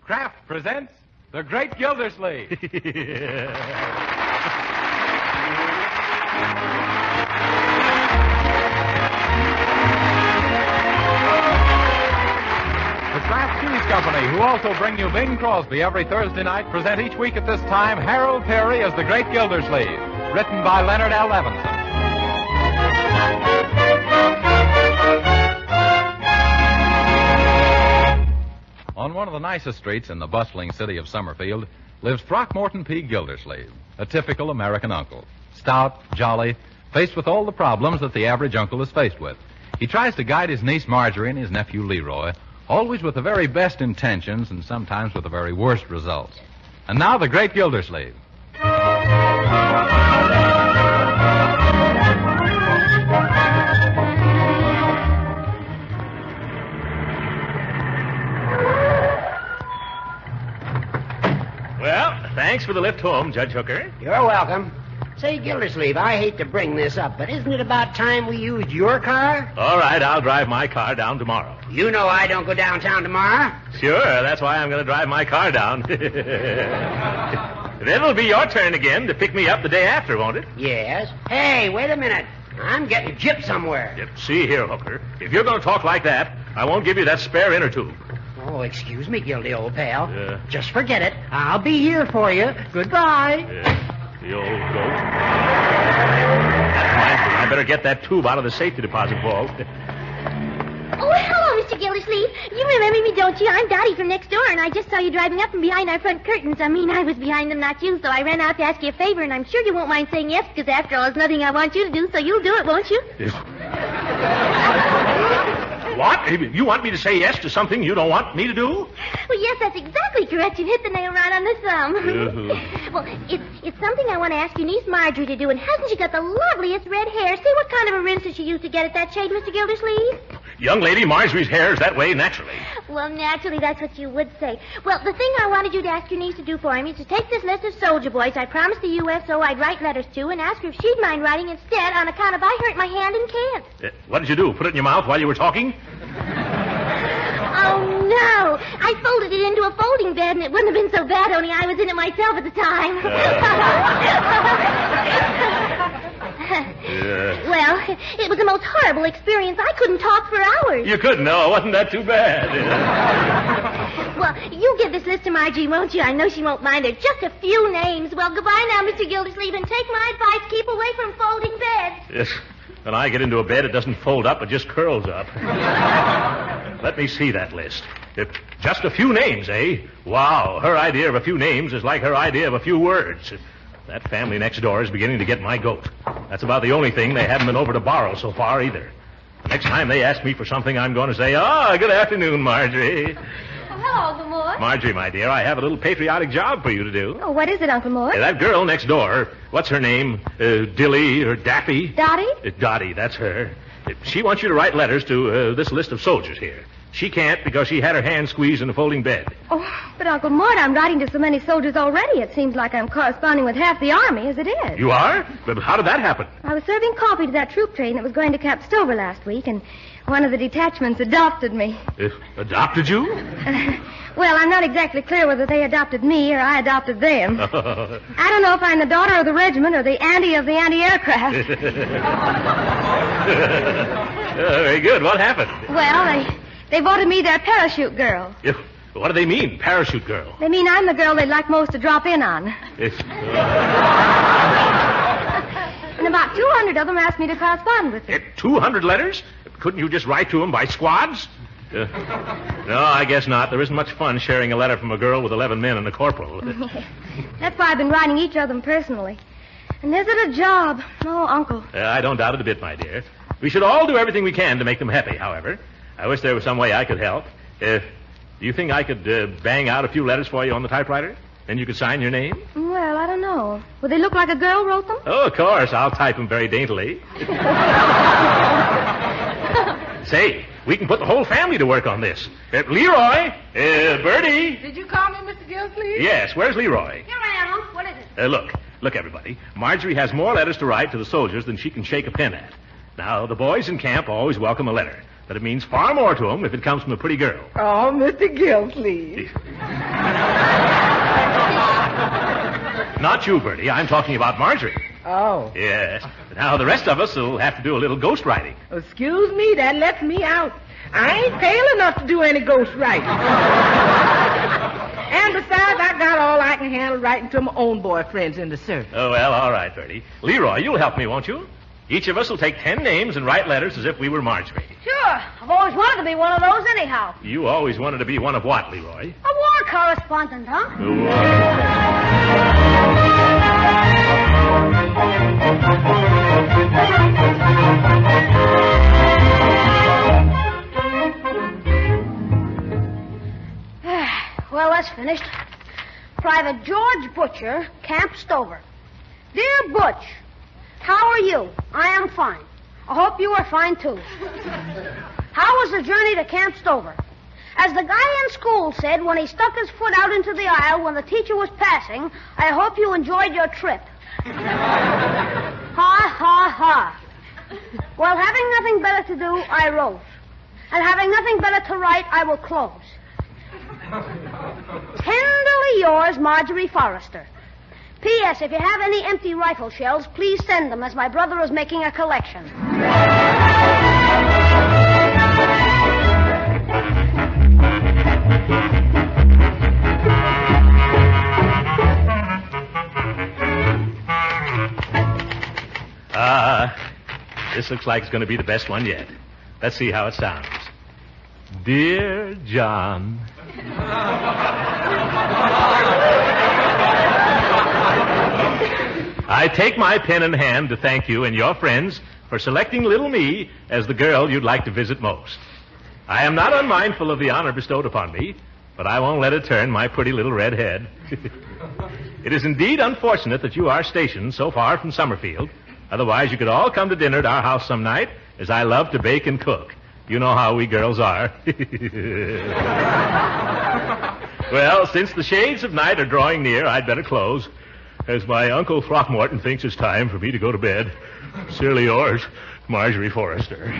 Kraft presents The Great Gildersleeves. The Kraft Cheese Company, who also bring you Bing Crosby every Thursday night, present each week at this time Harold Peary as The Great Gildersleeve, written by Leonard L. Levinson. On one of the nicest streets in the bustling city of Summerfield lives Throckmorton P. Gildersleeve, a typical American uncle. Stout, jolly, faced with all the problems that the average uncle is faced with. He tries to guide his niece Marjorie and his nephew Leroy, always with the very best intentions and sometimes with the very worst results. And now the Great Gildersleeve. Thanks for the lift home, Judge Hooker. You're welcome. Say, Gildersleeve, I hate to bring this up, but isn't it about time we used your car? All right, I'll drive my car down tomorrow. You know I don't go downtown tomorrow. Sure, that's why I'm going to drive my car down. Then it'll be your turn again to pick me up the day after, won't it? Yes. Hey, wait a minute. I'm getting gypped somewhere. Yep. See here, Hooker. If you're going to talk like that, I won't give you that spare inner tube. Oh, excuse me, Gildy, old pal. Just forget it. I'll be here for you. Goodbye. The old goat. I better get that tube out of the safety deposit vault. Oh, hello, Mr. Gildersleeve. You remember me, don't you? I'm Dottie from next door, and I just saw you driving up from behind our front curtains. I was behind them, not you, so I ran out to ask you a favor, and I'm sure you won't mind saying yes, because after all, there's nothing I want you to do, so you'll do it, won't you? What? You want me to say yes to something you don't want me to do? Well, yes, that's exactly correct. You hit the nail right on the thumb. Well, it's something I want to ask your niece Marjorie to do, and hasn't she got the loveliest red hair? See what kind of a rinse does she use to get at that shade, Mr. Gildersleeve? Young lady, Marjorie's hair is that way naturally. Well, naturally, that's what you would say. Well, the thing I wanted you to ask your niece to do for me is to take this list of soldier boys I promised the USO I'd write letters to and ask her if she'd mind writing instead on account of I hurt my hand and can't. What did you do? Put it in your mouth while you were talking? Oh, no. I folded it into a folding bed, and it wouldn't have been so bad, only I was in it myself at the time. Well, it was the most horrible experience. I couldn't talk for hours. You couldn't? No, wasn't that too bad? Well, you give this list to Margie, won't you? I know she won't mind it. Just a few names. Well, goodbye now, Mr. Gildersleeve, and take my advice. Keep away from folding beds. Yes. When I get into a bed, it doesn't fold up, it just curls up. Let me see that list. Just a few names, eh? Wow, her idea of a few names is like her idea of a few words. That family next door is beginning to get my goat. That's about the only thing they haven't been over to borrow so far, either. Next time they ask me for something, I'm going to say, good afternoon, Marjorie. Hello, Uncle Mort. Marjorie, my dear, I have a little patriotic job for you to do. Oh, what is it, Uncle Mort? That girl next door, what's her name? Dilly or Daffy? Dottie? Dottie, that's her. She wants you to write letters to this list of soldiers here. She can't because she had her hand squeezed in the folding bed. Oh, but Uncle Mort, I'm writing to so many soldiers already. It seems like I'm corresponding with half the army as it is. You are? But how did that happen? I was serving coffee to that troop train that was going to Camp Stover last week, and one of the detachments adopted me. Adopted you? Well, I'm not exactly clear whether they adopted me or I adopted them. I don't know if I'm the daughter of the regiment or the auntie of the anti-aircraft. Very good. What happened? Well, they voted me their parachute girl. What do they mean, parachute girl? They mean I'm the girl they'd like most to drop in on. And about 200 of them asked me to correspond with them. 200 letters? Couldn't you just write to them by squads? No, I guess not. There isn't much fun sharing a letter from a girl with 11 men and a corporal. That's why I've been writing each of them personally. And is it a job? Oh, Uncle. I don't doubt it a bit, my dear. We should all do everything we can to make them happy, however. I wish there was some way I could help. Do you think I could bang out a few letters for you on the typewriter? Then you could sign your name? Well, I don't know. Would they look like a girl wrote them? Oh, of course. I'll type them very daintily. Say, we can put the whole family to work on this. Leroy, Bertie. Did you call me, Mr. Gildersleeve? Yes, where's Leroy? Here I am. What is it? Look, everybody. Marjorie has more letters to write to the soldiers than she can shake a pen at. Now, the boys in camp always welcome a letter. but it means far more to him if it comes from a pretty girl. Oh, Mr. Gildersleeves. Not you, Bertie. I'm talking about Marjorie. Oh. Yes. Now, the rest of us will have to do a little ghost writing. Excuse me, that lets me out. I ain't pale enough to do any ghost writing. And besides, I got all I can handle writing to my own boyfriends in the service. Oh, well, all right, Bertie. Leroy, you'll help me, won't you? Each of us will take 10 names and write letters as if we were Marjorie. Sure. I've always wanted to be one of those anyhow. You always wanted to be one of what, Leroy? A war correspondent, huh? Well, that's finished. Private George Butcher, Camp Stover. Dear Butch, how are you? I am fine. I hope you are fine, too. How was the journey to Camp Stover? As the guy in school said when he stuck his foot out into the aisle when the teacher was passing, I hope you enjoyed your trip. Ha, ha, ha. Well, having nothing better to do, I wrote. And having nothing better to write, I will close. Tenderly yours, Marjorie Forrester. P.S. If you have any empty rifle shells, please send them, as my brother is making a collection. This looks like it's going to be the best one yet. Let's see how it sounds. Dear John. I take my pen in hand to thank you and your friends for selecting little me as the girl you'd like to visit most. I am not unmindful of the honor bestowed upon me, but I won't let it turn my pretty little red head. It is indeed unfortunate that you are stationed so far from Summerfield. Otherwise, you could all come to dinner at our house some night, as I love to bake and cook. You know how we girls are. Well, since the shades of night are drawing near, I'd better close, as my Uncle Throckmorton thinks it's time for me to go to bed. Sincerely yours, Marjorie Forrester.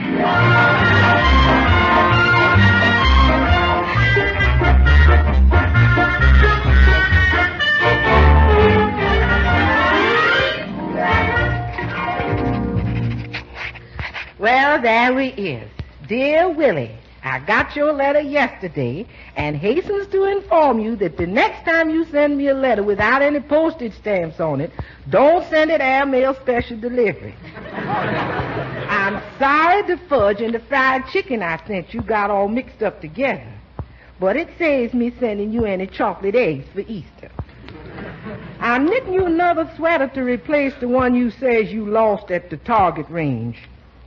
Well, there he is. Dear Willie, I got your letter yesterday and hastens to inform you that the next time you send me a letter without any postage stamps on it, don't send it airmail special delivery. I'm sorry the fudge and the fried chicken I sent you got all mixed up together, but it saves me sending you any chocolate eggs for Easter. I'm knitting you another sweater to replace the one you says you lost at the target range.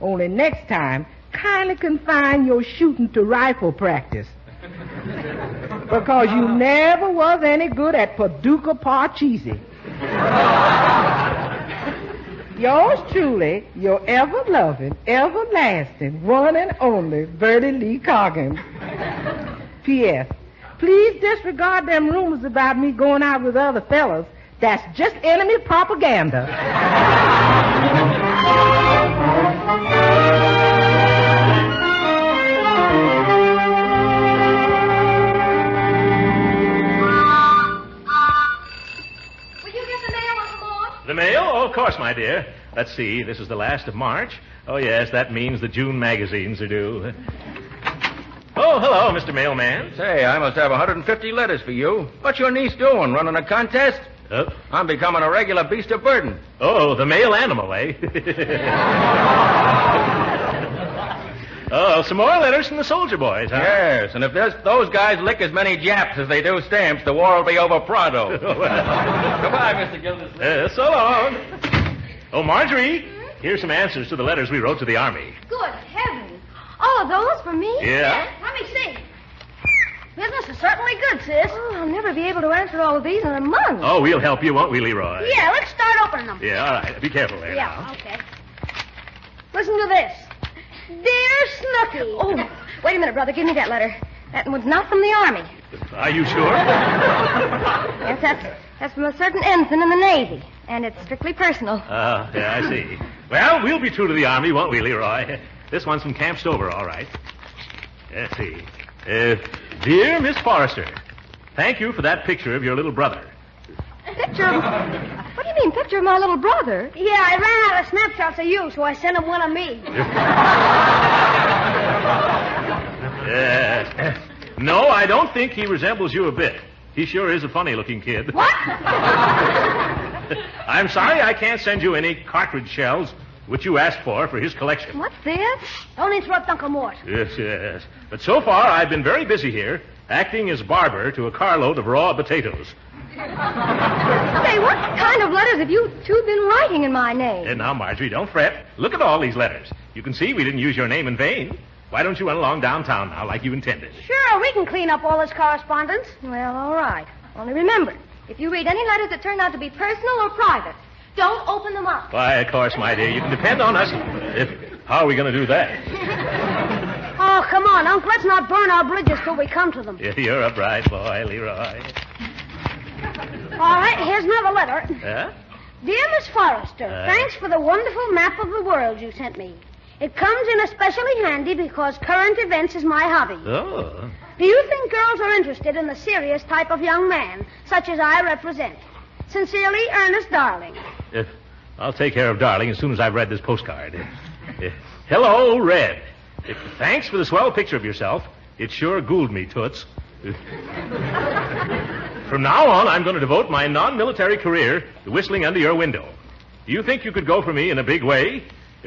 Only next time, kindly confine your shooting to rifle practice. Because you never was any good at Paducah Parcheesi. Yours truly, your ever-loving, everlasting, one and only Bertie Lee Coggins. P.S. Please disregard them rumors about me going out with other fellas. That's just enemy propaganda. The mail? Oh, of course, my dear. Let's see. This is the last of March. Oh, yes, that means the June magazines are due. Oh, hello, Mr. Mailman. Say, I must have 150 letters for you. What's your niece doing? Running a contest? I'm becoming a regular beast of burden. Oh, the male animal, eh? Oh, some more letters from the soldier boys, huh? Yes, and if those guys lick as many Japs as they do stamps, the war will be over pronto. Goodbye, Mr. Gildersleeves. So long. Oh, Marjorie, here's some answers to the letters we wrote to the Army. Good heavens. All of those for me? Yeah. Let me see. Business is certainly good, sis. Oh, I'll never be able to answer all of these in a month. Oh, we'll help you, won't we, Leroy? Yeah, let's start opening them. Yeah, all right. Be careful there now. Okay. Listen to this. Dear Snooky. Oh, wait a minute, brother. Give me that letter. That one's not from the Army. Are you sure? Yes, that's from a certain ensign in the Navy, and it's strictly personal. Yeah, I see. Well, we'll be true to the Army, won't we, Leroy? This one's from Camp Stover, all right. Let's see. Dear Miss Forrester, thank you for that picture of your little brother. Picture? What do you mean, picture of my little brother? Yeah, I ran out of snapshots of you, so I sent him one of me. No, I don't think he resembles you a bit. He sure is a funny-looking kid. What? I'm sorry I can't send you any cartridge shells, which you asked for his collection. What's this? Don't interrupt Uncle Mort. Yes. But so far, I've been very busy here, acting as barber to a carload of raw potatoes. Say, what kind of letters have you two been writing in my name? And now, Marjorie, don't fret. Look at all these letters. You can see we didn't use your name in vain. Why don't you run along downtown now like you intended? Sure, we can clean up all this correspondence. Well, all right. Only remember, if you read any letters that turn out to be personal or private, don't open them up. Why, of course, my dear. You can depend on us. How are we going to do that? Oh, come on, Unc. Let's not burn our bridges till we come to them. You're a bright boy, Leroy. All right, here's another letter. Huh? Dear Miss Forrester, thanks for the wonderful map of the world you sent me. It comes in especially handy because current events is my hobby. Oh. Do you think girls are interested in the serious type of young man, such as I represent? Sincerely, Ernest Darling. I'll take care of Darling as soon as I've read this postcard. Hello, Red. Thanks for the swell picture of yourself. It sure ghouled me, Toots. From now on, I'm going to devote my non-military career to whistling under your window. Do you think you could go for me in a big way?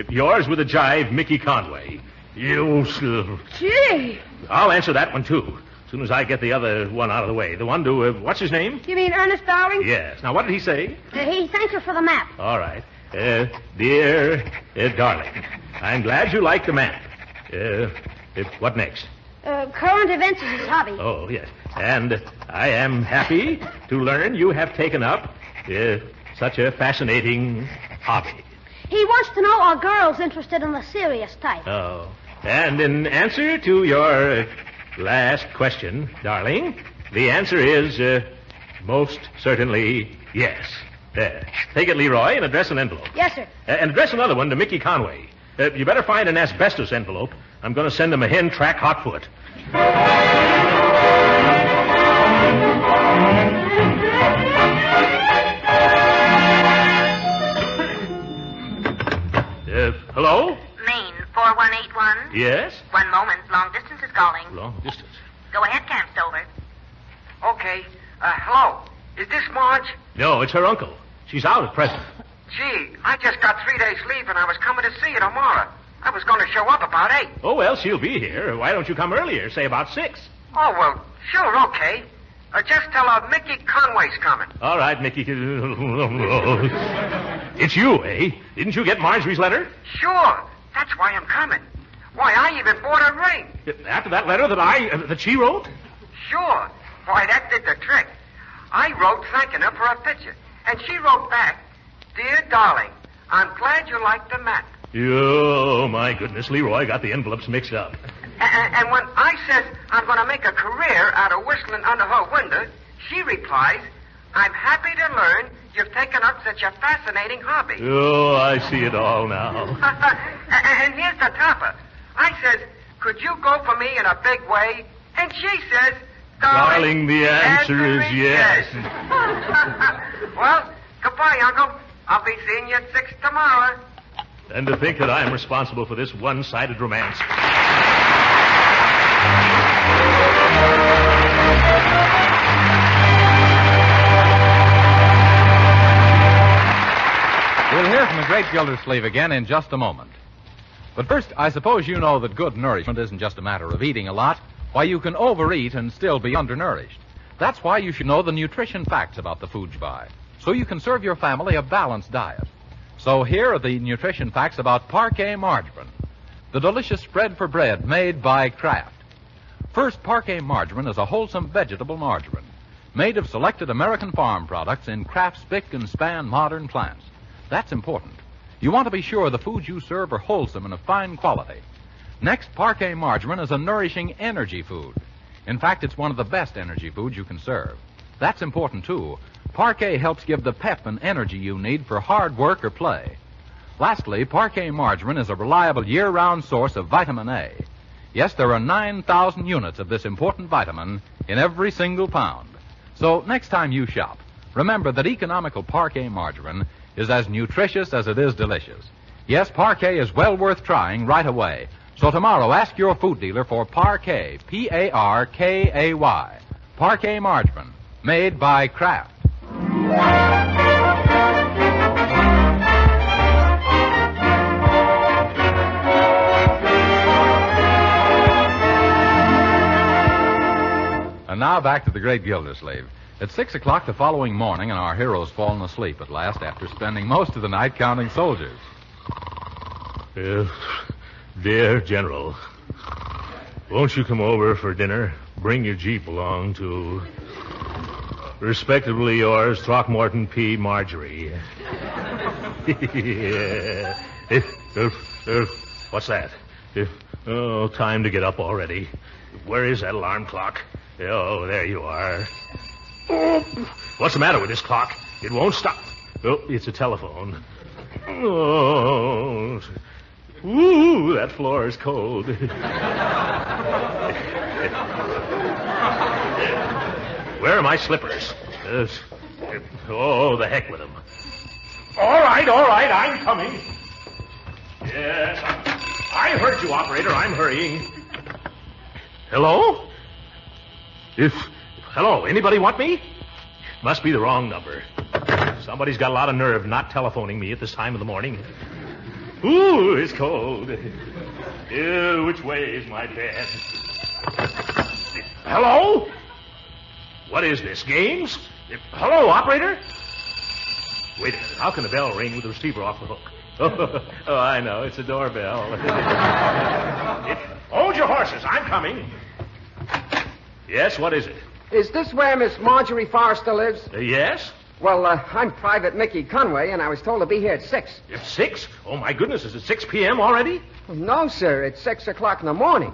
Yours with a jive, Mickey Conway. Gee. I'll answer that one, too, as soon as I get the other one out of the way. The one to, what's his name? You mean Ernest Darling? Yes. Now, what did he say? He thanked you for the map. All right. Dear Darling, I'm glad you like the map. What next? Current events is his hobby. Oh, yes. And I am happy to learn you have taken up such a fascinating hobby. He wants to know are girls interested in the serious type. Oh. And in answer to your last question, darling, the answer is most certainly yes. Take it, Leroy, and address an envelope. Yes, sir. And address another one to Mickey Conway. You better find an asbestos envelope. I'm going to send him a hen track hotfoot. Hello? Maine, 4181. Yes? 1 moment. Long distance is calling. Long distance. Go ahead, Camp Stover. Okay. Hello. Is this Marge? No, it's her uncle. She's out at present. Gee, I just got 3 days leave and I was coming to see you tomorrow. I was going to show up about 8. Oh, well, she'll be here. Why don't you come earlier, say about 6? Oh, well, sure, okay. Just tell her Mickey Conway's coming. All right, Mickey. It's you, eh? Didn't you get Marjorie's letter? Sure. That's why I'm coming. Why, I even bought a ring. After that letter that she wrote? Sure. Why, that did the trick. I wrote thanking her for a picture. And she wrote back, Dear Darling, I'm glad you like the map. Oh, my goodness, Leroy got the envelopes mixed up. And when I says I'm going to make a career out of whistling under her window, she replies, I'm happy to learn you've taken up such a fascinating hobby. Oh, I see it all now. And here's the topper. I says, could you go for me in a big way? And she says, Darling, the answer is yes. Well, goodbye, Uncle. I'll be seeing you at 6 tomorrow. And to think that I'm responsible for this one-sided romance. We'll hear from the great Gildersleeve again in just a moment. But first, I suppose you know that good nourishment isn't just a matter of eating a lot. Why, you can overeat and still be undernourished. That's why you should know the nutrition facts about the food you buy, so you can serve your family a balanced diet. So here are the nutrition facts about Parquet margarine, the delicious spread for bread made by Kraft. First, Parquet margarine is a wholesome vegetable margarine made of selected American farm products in Kraft's spick and span modern plants. That's important. You want to be sure the foods you serve are wholesome and of fine quality. Next, Parquet margarine is a nourishing energy food. In fact, it's one of the best energy foods you can serve. That's important, too. Parquet helps give the pep and energy you need for hard work or play. Lastly, Parquet margarine is a reliable year-round source of vitamin A. Yes, there are 9,000 units of this important vitamin in every single pound. So next time you shop, remember that economical Parquet margarine is as nutritious as it is delicious. Yes, Parquet is well worth trying right away. So tomorrow, ask your food dealer for Parquet, P-A-R-K-A-Y. Parquet margarine, made by Kraft. And now back to the great Gildersleeve. It's 6 o'clock the following morning, and our hero's fallen asleep at last after spending most of the night counting soldiers. Dear General, won't you come over for dinner? Bring your Jeep along to respectably yours, Throckmorton P. Marjorie. What's that? Time to get up already. Where is that alarm clock? Oh, there you are. What's the matter with this clock? It won't stop. Oh, it's a telephone. Oh, ooh, that floor is cold. Where are my slippers? Oh, the heck with them. All right, I'm coming. Yes, I heard you, operator. I'm hurrying. Hello? Hello, anybody want me? Must be the wrong number. Somebody's got a lot of nerve not telephoning me at this time of the morning. Ooh, it's cold. Which way is my bed? Hello? What is this, games? Hello, operator? Wait a minute, how can the bell ring with the receiver off the hook? Oh, I know, it's a doorbell. Hold your horses, I'm coming. Yes, what is it? Is this where Miss Marjorie Forrester lives? Yes? Well, I'm Private Mickey Conway, and I was told to be here at 6. It's 6? Oh, my goodness, is it 6 p.m. already? No, sir, it's 6 o'clock in the morning.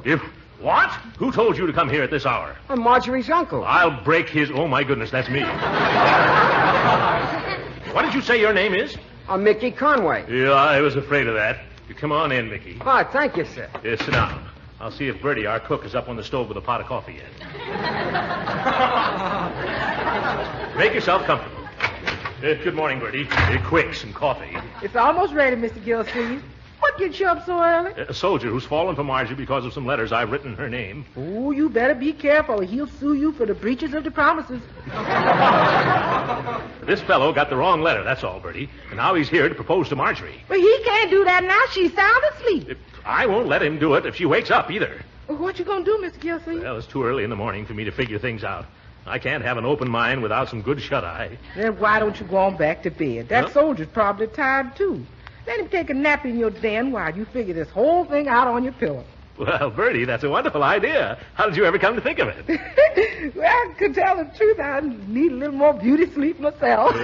What? Who told you to come here at this hour? I'm Marjorie's uncle. I'll break his... Oh, my goodness, that's me. What did you say your name is? I'm Mickey Conway. Yeah, I was afraid of that. You come on in, Mickey. Oh, thank you, sir. Sit down. I'll see if Bertie, our cook, is up on the stove with a pot of coffee yet. Make yourself comfortable. Good morning, Bertie. Quick, some coffee. It's almost ready, Mr. Gildersleeves. What gets you up so early? A soldier who's fallen for Marjorie because of some letters I've written in her name. Oh, you better be careful, or he'll sue you for the breaches of the promises. This fellow got the wrong letter, that's all, Bertie. And now he's here to propose to Marjorie. But he can't do that now. She's sound asleep. I won't let him do it if she wakes up, either. Well, what you gonna do, Mr. Gildersleeves? Well, it's too early in the morning for me to figure things out. I can't have an open mind without some good shut-eye. Then why don't you go on back to bed? That soldier's probably tired, too. Let him take a nap in your den while you figure this whole thing out on your pillow. Well, Bertie, that's a wonderful idea. How did you ever come to think of it? Well, to tell the truth, I need a little more beauty sleep myself.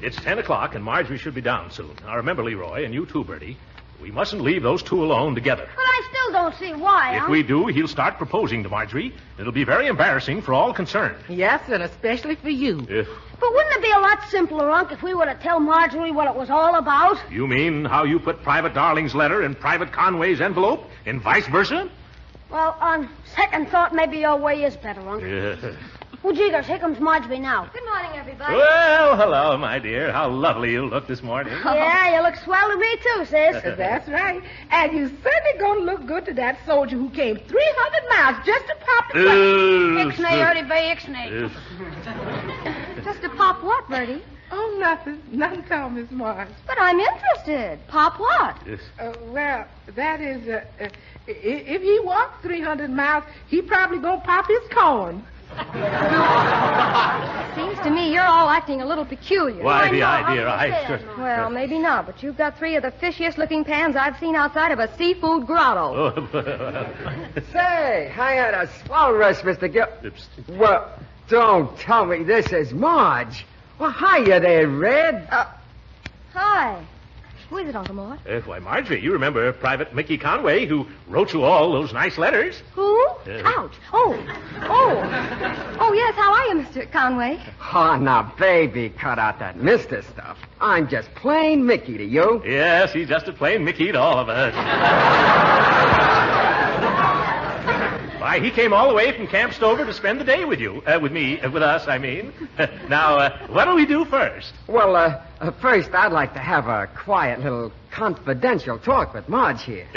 It's 10 o'clock, and Marjorie should be down soon. Now, remember, Leroy, and you too, Bertie, we mustn't leave those two alone together. But I still don't see why. If we do, he'll start proposing to Marjorie. It'll be very embarrassing for all concerned. Yes, and especially for you. But wouldn't it be a lot simpler, Unc, if we were to tell Marjorie what it was all about? You mean how you put Private Darling's letter in Private Conway's envelope, and vice versa? Well, on second thought, maybe your way is better, Unc. Oh, Jiggers, here comes Marjorie now. Good morning, everybody. Well, hello, my dear. How lovely you look this morning. Yeah, you look swell to me, too, sis. That's right. And you certainly gonna look good to that soldier who came 300 miles just to pop the Ixnay, early bay, ixnay. Just to pop what, Bertie? Oh, nothing. Nothing at all, Miss Marge. But I'm interested. Pop what? Well, that is, if he walked 300 miles, he probably gonna pop his corn. Seems to me you're all acting a little peculiar. Why, the idea, Well, maybe not, but you've got 3 of the fishiest-looking pans I've seen outside of a seafood grotto. Say, I had a swell rush, Mr. Well, don't tell me this is Marge. Well, hiya there, Red. Hi. Who is it, Uncle Mort? Why, Marjorie, you remember Private Mickey Conway, who wrote you all those nice letters? Who? Ouch. Oh, yes, how are you, Mr. Conway? Oh, now, baby, cut out that Mr. stuff. I'm just plain Mickey to you. Yes, he's just a plain Mickey to all of us. Why, he came all the way from Camp Stover to spend the day with you. With us, I mean. Now, what'll we do first? Well, first, I'd like to have a quiet little confidential talk with Marge here.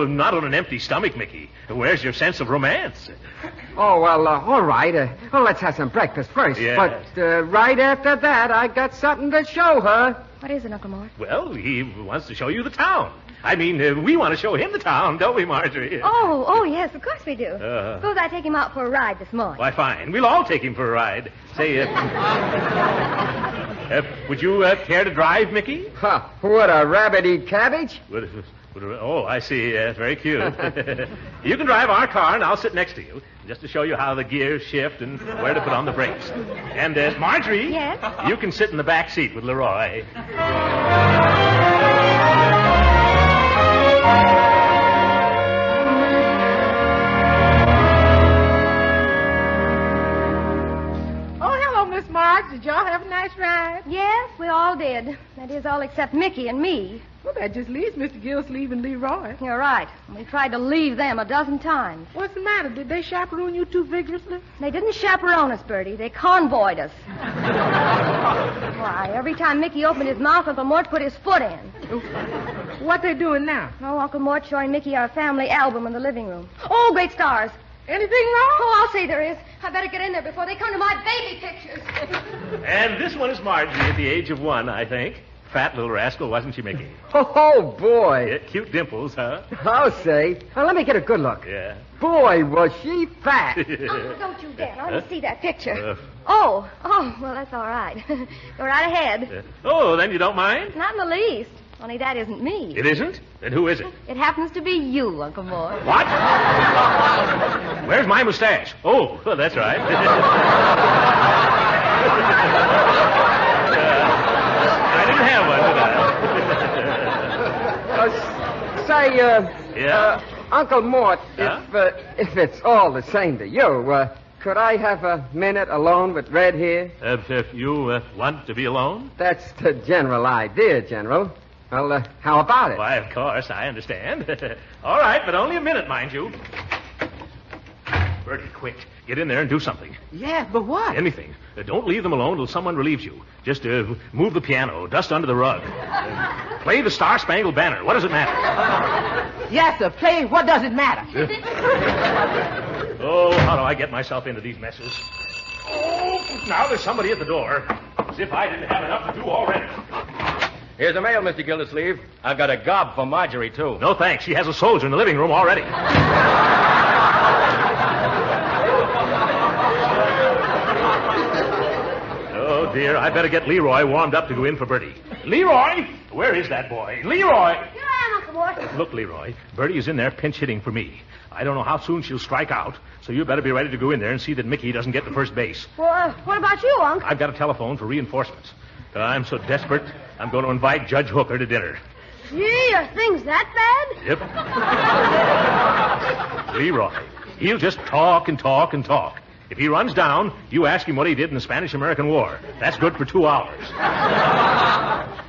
Not on an empty stomach, Mickey. Where's your sense of romance? Oh, well, all right. Let's have some breakfast first. Yes. But right after that, I got something to show her. What is it, Uncle Mort? Well, he wants to show you the town. I mean, we want to show him the town, don't we, Marjorie? Oh, yes, of course we do. Suppose I take him out for a ride this morning. Why, fine. We'll all take him for a ride. Say, would you care to drive, Mickey? Huh, what, a rabbit-eat cabbage? I see. Yes, very cute. You can drive our car, and I'll sit next to you, just to show you how the gears shift and where to put on the brakes. And, Marjorie, yes? You can sit in the back seat with Leroy. Miss Marge, did y'all have a nice ride? Yes, we all did. That is, all except Mickey and me. Well, that just leaves Mr. Gildersleeves and Leroy. You're right. We tried to leave them a dozen times. What's the matter? Did they chaperone you too vigorously? They didn't chaperone us, Bertie. They convoyed us. Why, every time Mickey opened his mouth, Uncle Mort put his foot in. What they doing now? Oh, Uncle Mort showing Mickey our family album in the living room. Oh, great stars. Anything wrong? Oh, I'll say there is. I better get in there before they come to my baby pictures. And this one is Marjorie at the age of 1, I think. Fat little rascal, wasn't she, Mickey? Oh, boy. Yeah, cute dimples, huh? I'll say. Now, let me get a good look. Yeah. Boy, was she fat. Oh, don't you dare. Let me see that picture. Well, that's all right. Go right ahead. Then you don't mind? Not in the least. Only that isn't me. It isn't? Then who is it? It happens to be you, Uncle Mort. What? Where's my mustache? Oh, well, that's right. I didn't have one, did I? Uncle Mort, Huh? if it's all the same to you, could I have a minute alone with Red here? If you want to be alone? That's the general idea, General. Well, how about it? Why, of course, I understand. All right, but only a minute, mind you. Bertie, quick. Get in there and do something. Yeah, but what? Anything. Don't leave them alone till someone relieves you. Just move the piano, dust under the rug. Play the Star-Spangled Banner. What does it matter? Yes, sir. Play What Does It Matter? How do I get myself into these messes? Oh, now there's somebody at the door. As if I didn't have enough to do already. Here's the mail, Mr. Gildersleeve. I've got a gob for Marjorie, too. No, thanks. She has a soldier in the living room already. Oh, dear. I better get Leroy warmed up to go in for Bertie. Leroy! Where is that boy? Leroy! Here I am, Uncle Mort. Look, Leroy, Bertie is in there pinch hitting for me. I don't know how soon she'll strike out, so you better be ready to go in there and see that Mickey doesn't get to first base. Well, what about you, Unc? I've got a telephone for reinforcements. I'm so desperate, I'm going to invite Judge Hooker to dinner. Gee, are things that bad? Yep. Leroy, he'll just talk and talk and talk. If he runs down, you ask him what he did in the Spanish-American War. That's good for 2 hours.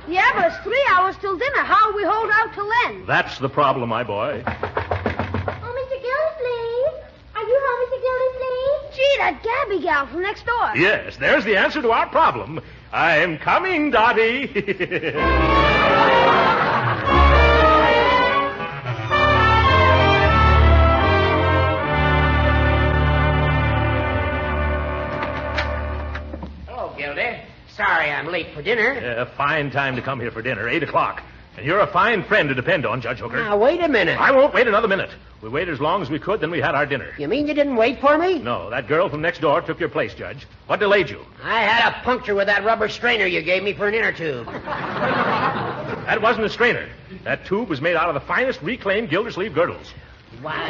Yeah, but it's 3 hours till dinner. How'll we hold out till then? That's the problem, my boy. Oh, Mr. Gildersleeve. Are you home, Mr. Gildersleeve? Gee, that Gabby gal from next door. Yes, there's the answer to our problem. I'm coming, Dottie. Hello, Gildy. Sorry I'm late for dinner. A fine time to come here for dinner, 8 o'clock. And you're a fine friend to depend on, Judge Hooker. Now, wait a minute. I won't wait another minute. We waited as long as we could, then we had our dinner. You mean you didn't wait for me? No, that girl from next door took your place, Judge. What delayed you? I had a puncture with that rubber strainer you gave me for an inner tube. That wasn't a strainer. That tube was made out of the finest reclaimed Gildersleeve girdles. Why?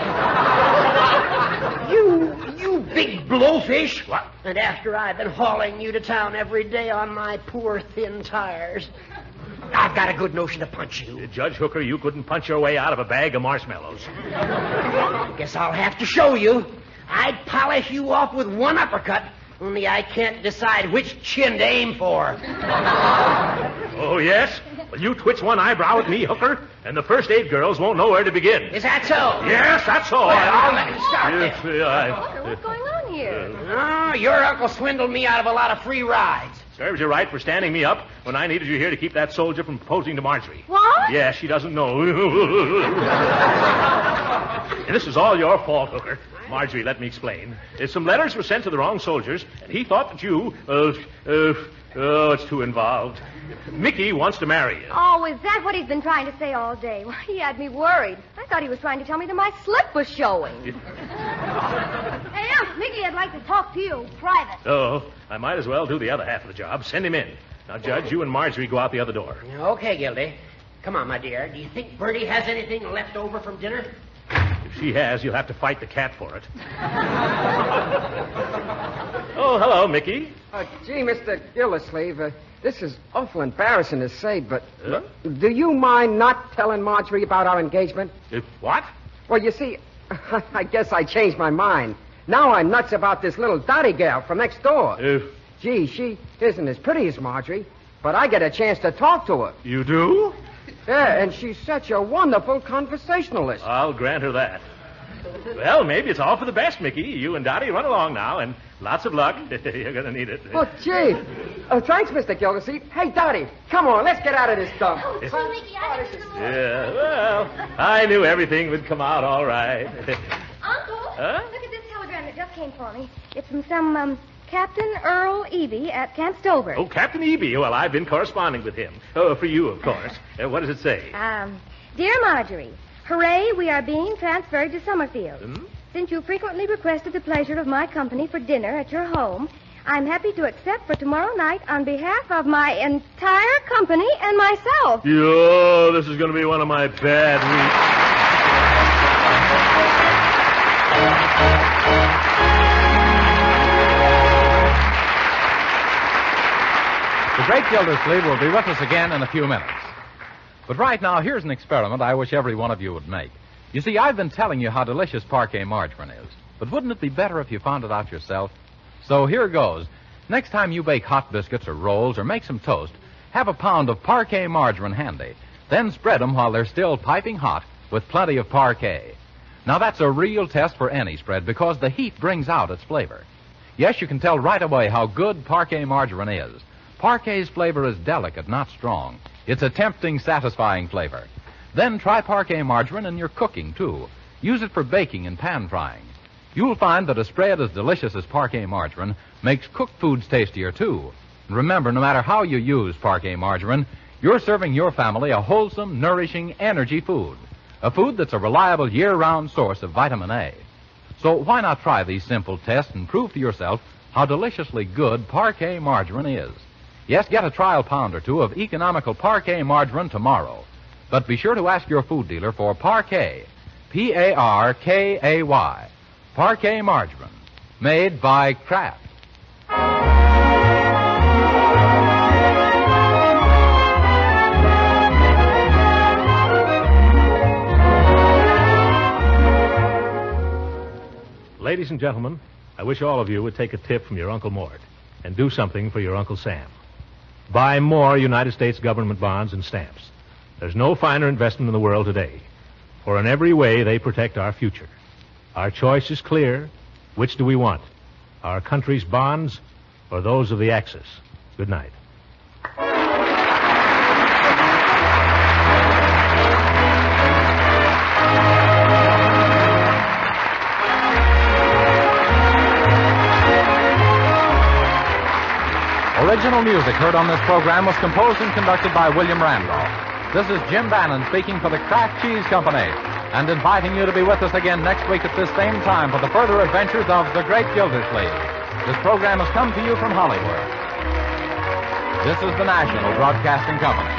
You big blowfish. What? And after I've been hauling you to town every day on my poor thin tires. I've got a good notion to punch you. Judge Hooker, you couldn't punch your way out of a bag of marshmallows. Guess I'll have to show you. I'd polish you off with one uppercut, only I can't decide which chin to aim for. Oh, yes? Well, you twitch one eyebrow at me, Hooker, and the first aid girls won't know where to begin. Is that so? Yes, that's so. Well, I'll let it start Yes, then. Hooker, what's going on here? Oh, your uncle swindled me out of a lot of free rides. Serves you right for standing me up when I needed you here to keep that soldier from proposing to Marjorie. What? Yeah, she doesn't know. And this is all your fault, Hooker. Marjorie, let me explain. Some letters were sent to the wrong soldiers, and he thought that you... it's too involved. Mickey wants to marry you. Oh, is that what he's been trying to say all day? Well, he had me worried. I thought he was trying to tell me that my slip was showing. Hey, Unc, Mickey, I'd like to talk to you, private. Oh, I might as well do the other half of the job. Send him in. Now, Judge, you and Marjorie go out the other door. Okay, Gildy. Come on, my dear. Do you think Bertie has anything left over from dinner? If she has, you'll have to fight the cat for it. Oh, hello, Mickey. Gee, Mr. Gildersleeve, this is awful embarrassing to say, but do you mind not telling Marjorie about our engagement? What? Well, you see, I guess I changed my mind. Now I'm nuts about this little Dottie gal from next door. Gee, she isn't as pretty as Marjorie, but I get a chance to talk to her. You do? Yeah, and she's such a wonderful conversationalist. I'll grant her that. Well, maybe it's all for the best, Mickey. You and Dottie run along now, and lots of luck. You're going to need it. Oh, gee. Oh, thanks, Mr. Gildersleeve. Hey, Dottie, come on, let's get out of this dump. Oh, Mickey, I didn't know. Yeah, well, I knew everything would come out all right. Uncle, Huh? look at this telegram that just came for me. It's from some, Captain Earl Eby at Camp Stover. Oh, Captain Eby. Well, I've been corresponding with him. Oh, for you, of course. What does it say? Dear Marjorie, hooray, we are being transferred to Summerfield. Since you frequently requested the pleasure of my company for dinner at your home, I'm happy to accept for tomorrow night on behalf of my entire company and myself. Yo, this is going to be one of my bad The great Gildersleeve will be with us again in a few minutes. But right now, here's an experiment I wish every one of you would make. You see, I've been telling you how delicious parquet margarine is, but wouldn't it be better if you found it out yourself? So here goes. Next time you bake hot biscuits or rolls or make some toast, have a pound of parquet margarine handy. Then spread them while they're still piping hot with plenty of parquet. Now, that's a real test for any spread because the heat brings out its flavor. Yes, you can tell right away how good parquet margarine is. Parquet's flavor is delicate, not strong. It's a tempting, satisfying flavor. Then try parquet margarine in your cooking, too. Use it for baking and pan frying. You'll find that a spread as delicious as parquet margarine makes cooked foods tastier, too. And remember, no matter how you use parquet margarine, you're serving your family a wholesome, nourishing, energy food. A food that's a reliable year-round source of vitamin A. So why not try these simple tests and prove to yourself how deliciously good parquet margarine is? Yes, get a trial pound or two of economical parquet margarine tomorrow. But be sure to ask your food dealer for parquet, P-A-R-K-A-Y, parquet margarine, made by Kraft. Ladies and gentlemen, I wish all of you would take a tip from your Uncle Mort and do something for your Uncle Sam. Buy more United States government bonds and stamps. There's no finer investment in the world today, for in every way they protect our future. Our choice is clear. Which do we want? Our country's bonds or those of the Axis? Good night. Original music heard on this program was composed and conducted by William Randolph. This is Jim Bannon speaking for the Kraft Cheese Company and inviting you to be with us again next week at this same time for the further adventures of the great Gildersleeve. This program has come to you from Hollywood. This is the National Broadcasting Company.